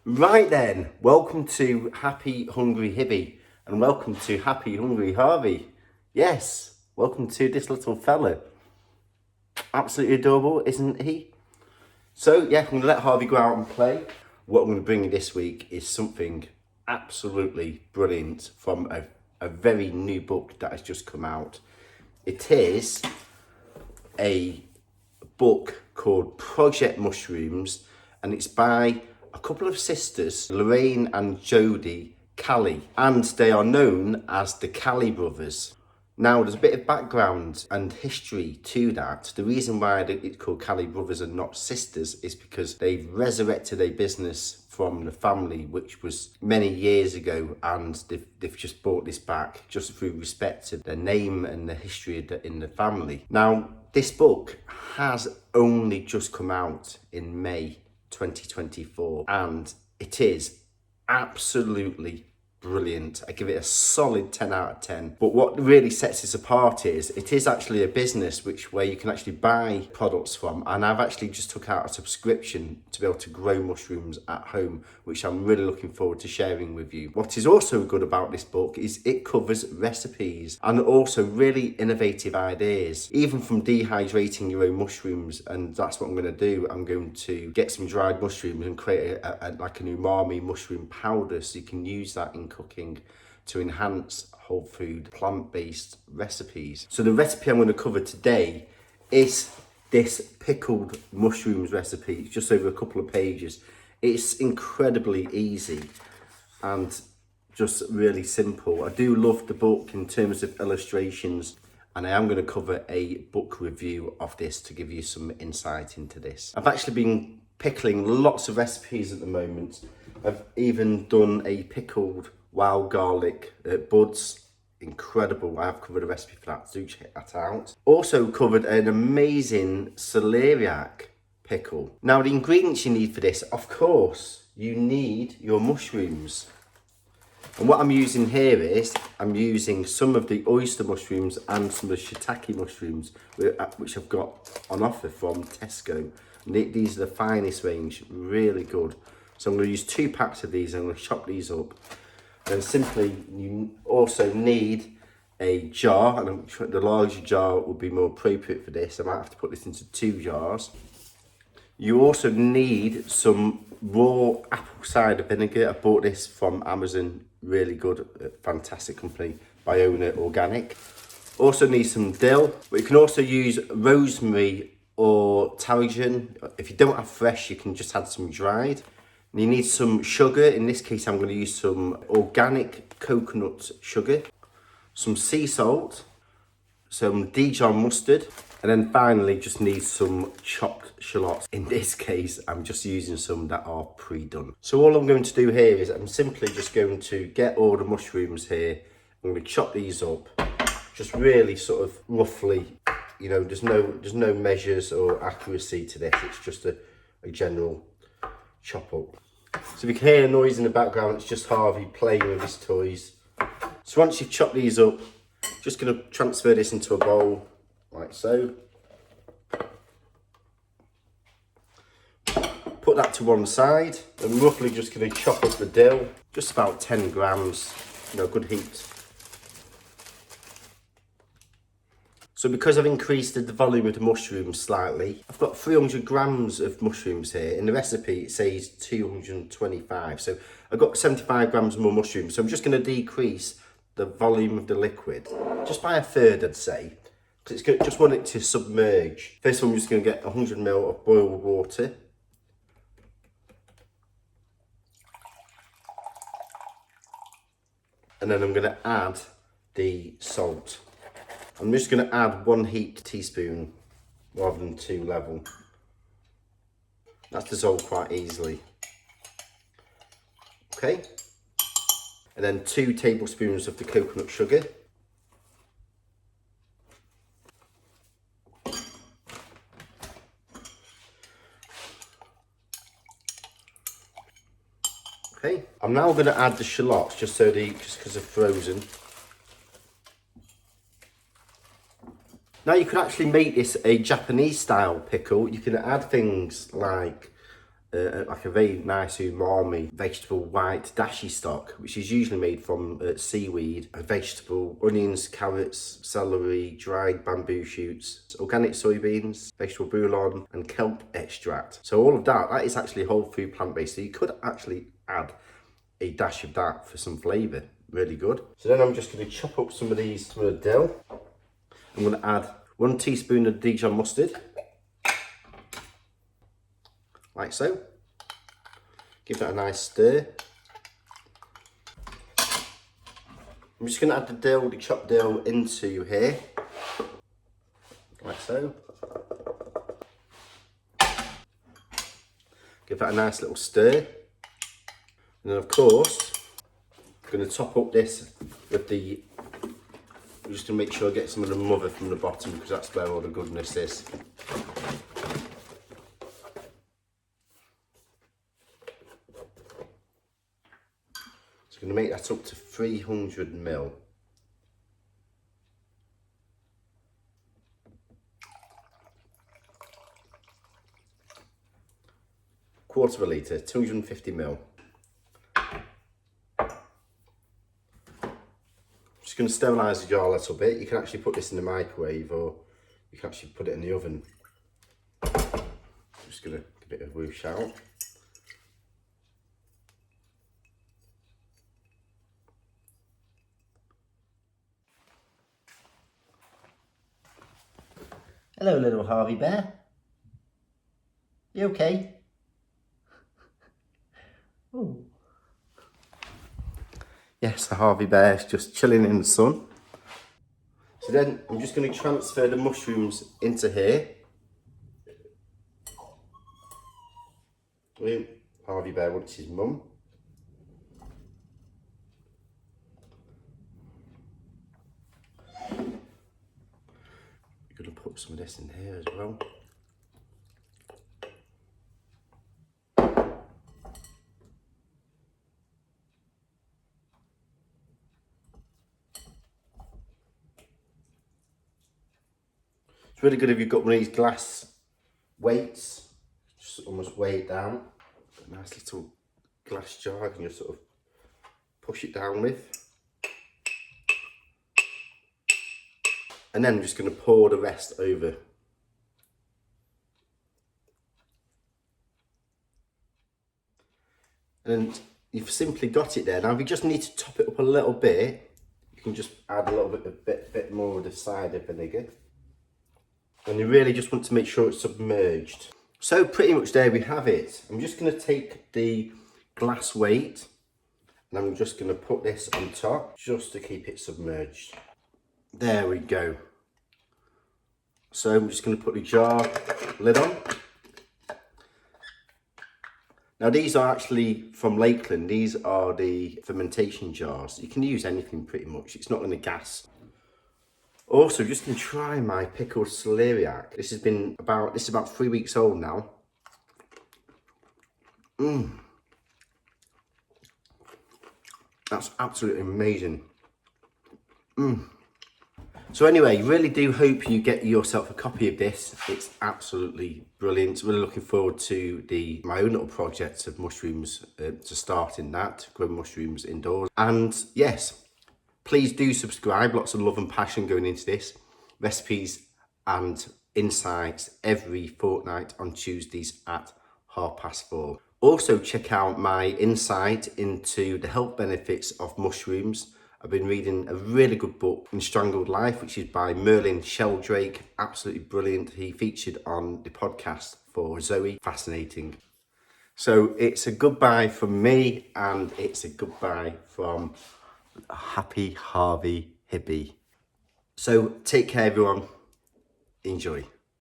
Right then, welcome to Happy Hungry Hibby and welcome to Happy Hungry Harvey. Yes, welcome to this little fella. Absolutely adorable, isn't he? So yeah, I'm going to let Harvey go out and play. What I'm going to bring you this week is something absolutely brilliant from a very new book that has just come out. It is a book called Project Mushrooms, and it's by a couple of sisters, Lorraine and Jodie Caley, and they are known as the Caley Brothers. Now, there's a bit of background and history to that. The reason why it's called Caley Brothers and not sisters is because they've resurrected a business from the family, which was many years ago, and they've just brought this back just through respect to their name and the history in the family. Now, this book has only just come out in May 2024, and it is absolutely brilliant. I give it a solid 10 out of 10. But what really sets this apart is it is actually a business where you can actually buy products from, and I've actually just took out a subscription to be able to grow mushrooms at home, which I'm really looking forward to sharing with you. What is also good about this book is it covers recipes and also really innovative ideas, even from dehydrating your own mushrooms, and that's what I'm going to do. I'm going to get some dried mushrooms and create like an umami mushroom powder, so you can use that in cooking to enhance whole food plant-based recipes. So the recipe I'm going to cover today is this pickled mushrooms recipe. It's just over a couple of pages. It's incredibly easy and just really simple. I do love the book in terms of illustrations, and I am going to cover a book review of this to give you some insight into this. I've actually been pickling lots of recipes at the moment. I've even done a pickled wild garlic buds. Incredible. I have covered a recipe for that, do check that out. Also covered an amazing celeriac pickle. Now, the ingredients you need for this, of course, you need your mushrooms. And what I'm using here is, I'm using some of the oyster mushrooms and some of the shiitake mushrooms, which I've got on offer from Tesco. And these are the finest range, really good. So I'm going to use 2 packs of these, and I'm going to chop these up. And simply, you also need a jar, and the larger jar would be more appropriate for this. I might have to put this into 2 jars. You also need some raw apple cider vinegar. I bought this from Amazon, really good, fantastic company, Biona Organic. Also need some dill, but you can also use rosemary or tarragon. If you don't have fresh, you can just add some dried. And you need some sugar. In this case, I'm going to use some organic coconut sugar, some sea salt, some Dijon mustard, and then finally just need some chopped shallots. In this case, I'm just using some that are pre-done. So all I'm going to do here is I'm simply just going to get all the mushrooms here. I'm going to chop these up, just really sort of roughly. You know, there's no measures or accuracy to this. It's just a general chop up. So if you can hear a noise in the background, it's just Harvey playing with his toys. So once you've chopped these up, just going to transfer this into a bowl, like so. Put that to one side. I'm roughly just going to chop up the dill, just about 10 grams, good heat. So because I've increased the volume of the mushrooms slightly, I've got 300 grams of mushrooms here. In the recipe, it says 225. So I've got 75 grams more mushrooms. So I'm just going to decrease the volume of the liquid just by a third, I'd say. Because just want it to submerge. First of all, I'm just going to get 100 ml of boiled water. And then I'm going to add the salt. I'm just going to add 1 heaped teaspoon rather than 2 level. That's dissolved quite easily. Okay. And then 2 tablespoons of the coconut sugar. Okay. I'm now going to add the shallots just because they're frozen. Now you can actually make this a Japanese style pickle. You can add things like like a very nice umami vegetable white dashi stock, which is usually made from seaweed, a vegetable, onions, carrots, celery, dried bamboo shoots, organic soybeans, vegetable bouillon, and kelp extract. So all of that is actually whole food plant-based. So you could actually add a dash of that for some flavour. Really good. So then I'm just going to chop up some of the dill. I'm going to add 1 teaspoon of Dijon mustard, like so. Give that a nice stir. I'm just going to add the chopped dill into here, like so. Give that a nice little stir. And then of course, I'm going to top up this with I'm just going to make sure I get some of the mother from the bottom, because that's where all the goodness is. So I'm going to make that up to 300 ml. Quarter of a litre, 250 ml. Just going to sterilise the jar a little bit. You can actually put this in the microwave, or you can actually put it in the oven. Just going to give it a whoosh out. Hello, little Harvey bear. You okay? Ooh. Yes, the Harvey bear is just chilling in the sun. So then I'm just going to transfer the mushrooms into here. Harvey bear wants his mum. We're going to put some of this in here as well. It's really good if you've got one of these glass weights, just almost weigh it down. Got a nice little glass jar you can just sort of push it down with. And then I'm just going to pour the rest over. And you've simply got it there. Now if you just need to top it up a little bit, you can just add a little bit more of the cider vinegar. And you really just want to make sure it's submerged. So pretty much there we have it. I'm just going to take the glass weight and I'm just going to put this on top just to keep it submerged. There we go. So I'm just going to put the jar lid on. Now these are actually from Lakeland. These are the fermentation jars. You can use anything pretty much. It's not going to gas. Also, just going to try my pickled celeriac. This is about 3 weeks old now. That's absolutely amazing. So anyway, really do hope you get yourself a copy of this. It's absolutely brilliant. Really looking forward to my own little project of mushrooms to start in that, grow mushrooms indoors. And yes, please do subscribe. Lots of love and passion going into this. Recipes and insights every fortnight on Tuesdays at 4:30. Also check out my insight into the health benefits of mushrooms. I've been reading a really good book, In Strangled Life, which is by Merlin Sheldrake. Absolutely brilliant. He featured on the podcast for Zoe. Fascinating. So it's a goodbye from me, and it's a goodbye from Happy Hungry Hibby. So take care everyone. Enjoy.